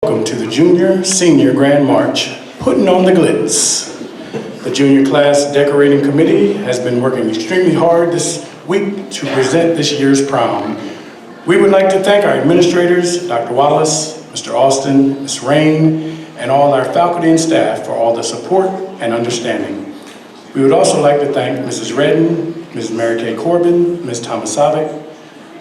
Welcome to the Junior Senior Grand March, putting on the glitz. The Junior Class Decorating Committee has been working extremely hard this week to present this year's prom. We would like to thank our administrators, Dr. Wallace, Mr. Austin, Ms. Rain, and all our faculty and staff for all the support and understanding. We would also like to thank Mrs. Redden, Mrs. Mary Kay Corbin, Ms. Tomasovic,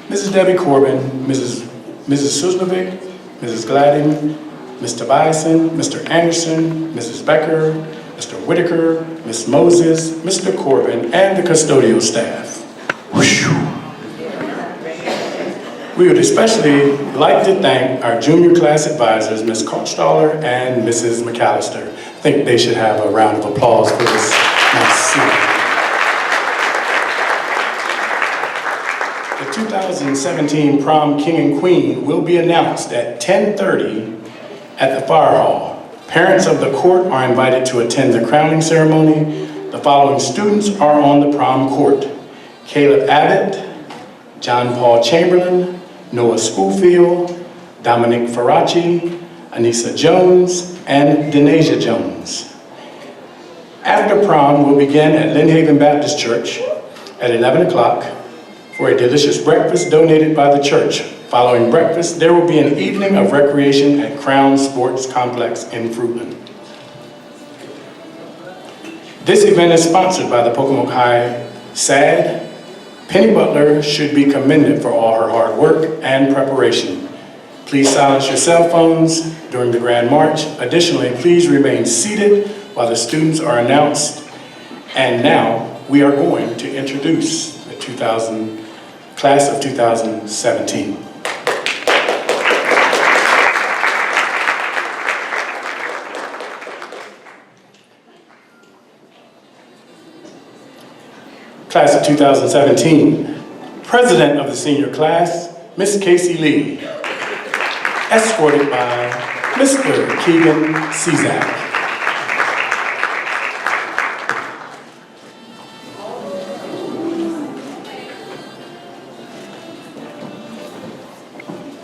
Mrs. Debbie Corbin, Mrs. Suslovic, Mrs. Gladding, Mr. Bison, Mr. Anderson, Mrs. Becker, Mr. Whitaker, Ms. Moses, Mr. Corbin, and the custodial staff. We would especially like to thank our junior class advisors, Ms. Kochstaller and Mrs. McAllister. I think they should have a round of applause for this nice scene. The 2017 Prom King and Queen will be announced at 10:30 at the Fire Hall. Parents of the court are invited to attend the crowning ceremony. The following students are on the prom court: Caleb Abbott, John Paul Chamberlain, Noah Schoolfield, Dominic Faraci, Anissa Jones, and Denasia Jones. After prom will begin at Lynn Haven Baptist Church at 11 o'clock for a delicious breakfast donated by the church. Following breakfast, there will be an evening of recreation at Crown Sports Complex in Fruitland. This event is sponsored by the Pocomoke High SAD. Penny Butler should be commended for all her hard work and preparation. Please silence your cell phones during the Grand March. Additionally, please remain seated while the students are announced. And now we are going to introduce the class of 2017. Class of 2017, President of the senior class, Miss Casey Lee, escorted by Mr. Keegan Cezak.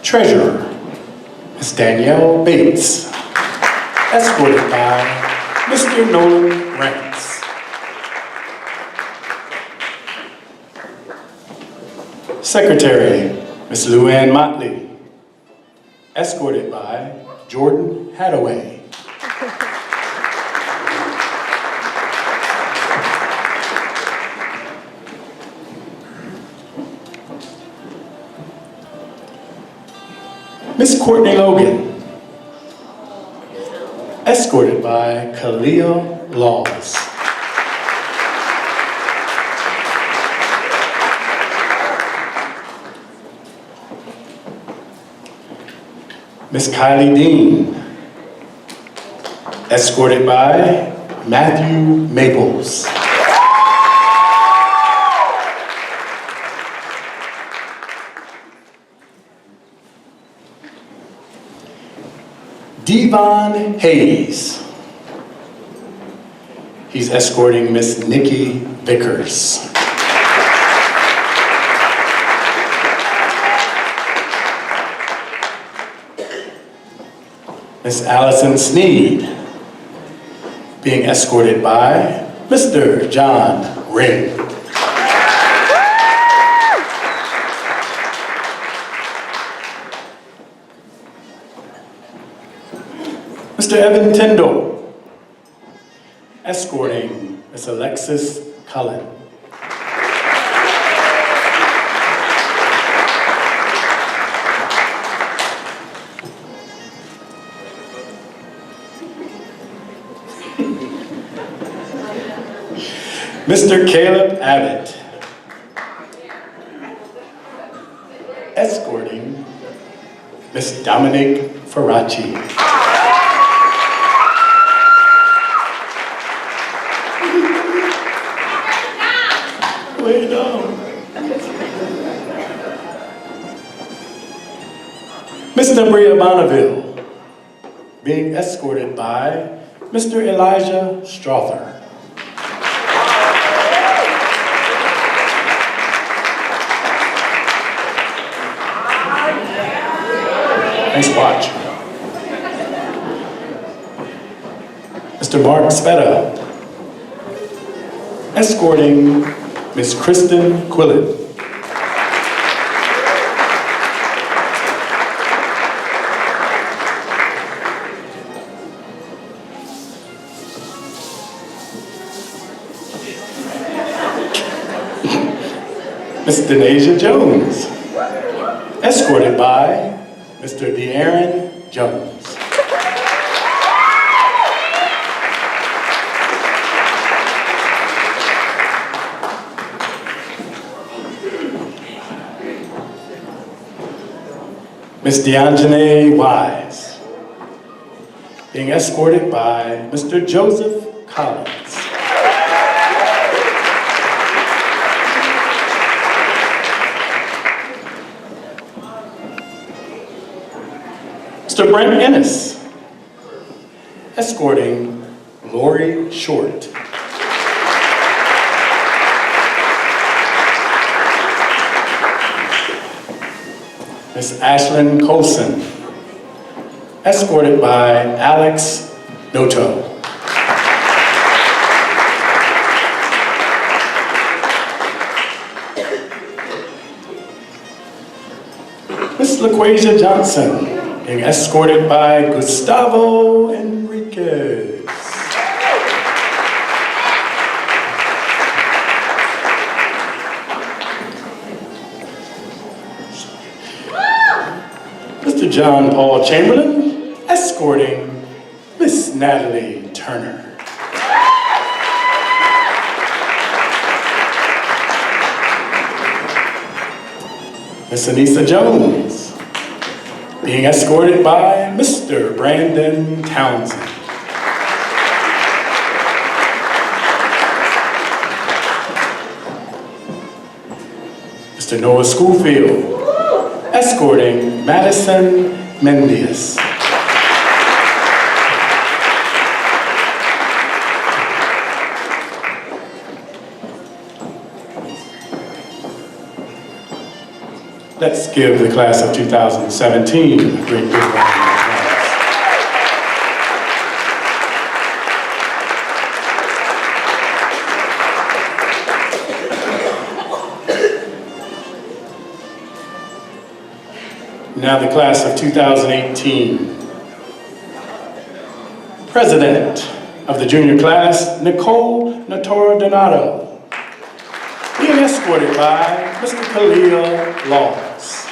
Treasurer, Ms. Danielle Bates, escorted by Mr. Nolan Rance. Secretary, Ms. Luann Motley, escorted by Jordan Hadaway. Ms. Courtney Logan, escorted by Kalia Laws. Ms. Kylie Dean, escorted by Matthew Maples. Devon Hayes. He's escorting Miss Nikki Vickers. Miss Allison Sneed, being escorted by Mr. John Ring. Mr. Evan Tyndall, escorting Miss Alexis Cullen. Mr. Caleb Abbott, escorting Miss Dominic Faraci. Way down. Mr. Bria Bonneville, being escorted by Mr. Elijah Strother. Nice watch. Mr. Mark Spetta, escorting Ms. Kristen Quillett. Ms. Denasia Jones, escorted by Mr. De'Aaron Jones. Ms. Deanjane Wise, being escorted by Mr. Joseph Collins. Mr. Brent Ennis, escorting Lori Short. Ms. Ashlyn Colson, escorted by Alex Noto. Ms. LaQuasia Johnson, being escorted by Gustavo Enriquez. Mr. John Paul Chamberlain, escorting Miss Natalie Turner. Miss Anissa Jones, being escorted by Mr. Brandon Townsend. Mr. Noah Schoolfield, escorting Madison Mendius. Let's give the class of 2017 a great big round of applause. Now the class of 2018. President of the junior class, Nicole Natora Donato, being escorted by Mr. Khalil Laws.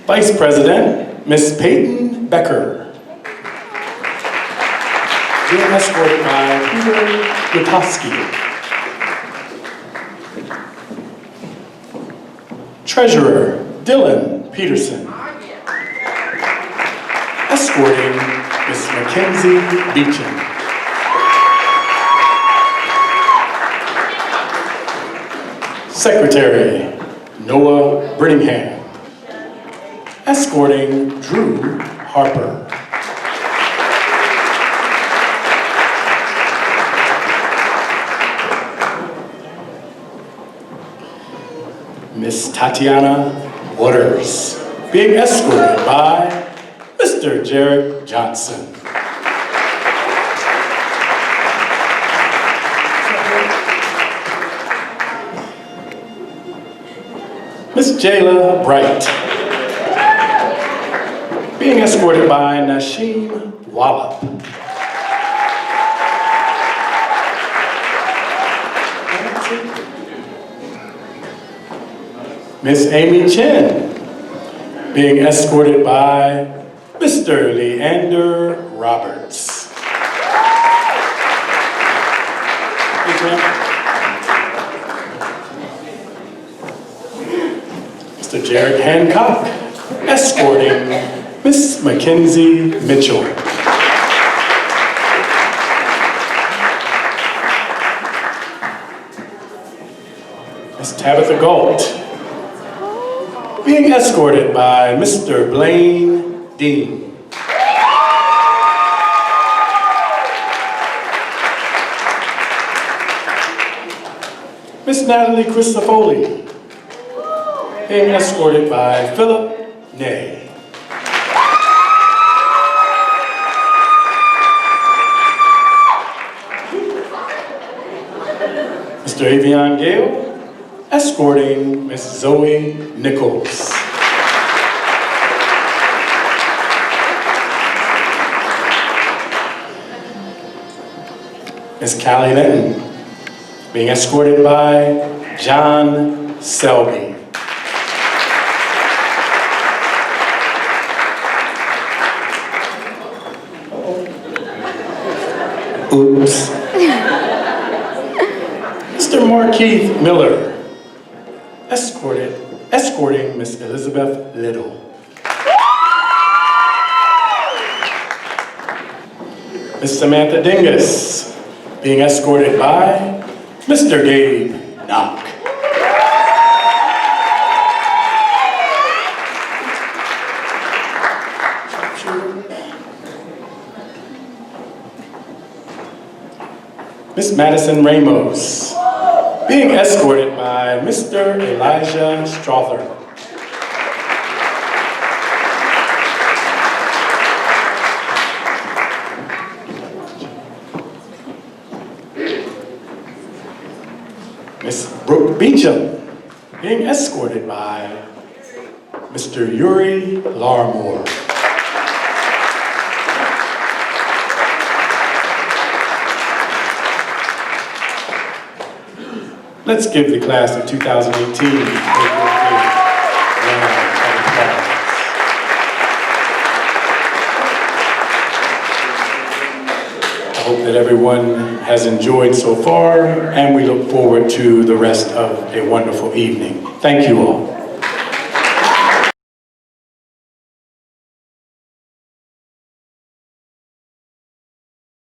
Vice President, Ms. Peyton Becker, being escorted by Peter Gutowski. Treasurer, Dylan Peterson, escorting Ms. Mackenzie Beecham. Secretary, Noah Brittingham, escorting Drew Harper. Miss Tatiana Waters, being escorted by Mr. Jared Johnson. Miss Jayla Bright, being escorted by Nashim Wallop. Miss Amy Chen, being escorted by Mr. Leander Roberts. Mr. Jared Hancock, escorting Miss Mackenzie Mitchell. Miss Tabitha Galt, being escorted by Mr. Blaine Dean. Miss Natalie Christofoli, being escorted by Philip Ney. Mr. Avion Gale, escorting Miss Zoe Nichols. Miss Callie Linton, being escorted by John Selby. Oops. Mr. Markeith Miller, escorting Miss Elizabeth Little. Miss Samantha Dingus, being escorted by Mr. Gabe Knock. Miss Madison Ramos, being escorted by Mr. Elijah Strother. Miss Brooke Beecham, being escorted by Mr. Yuri Larmore. Let's give the class of 2018 a round of applause. I hope that everyone has enjoyed so far, and we look forward to the rest of a wonderful evening. Thank you all.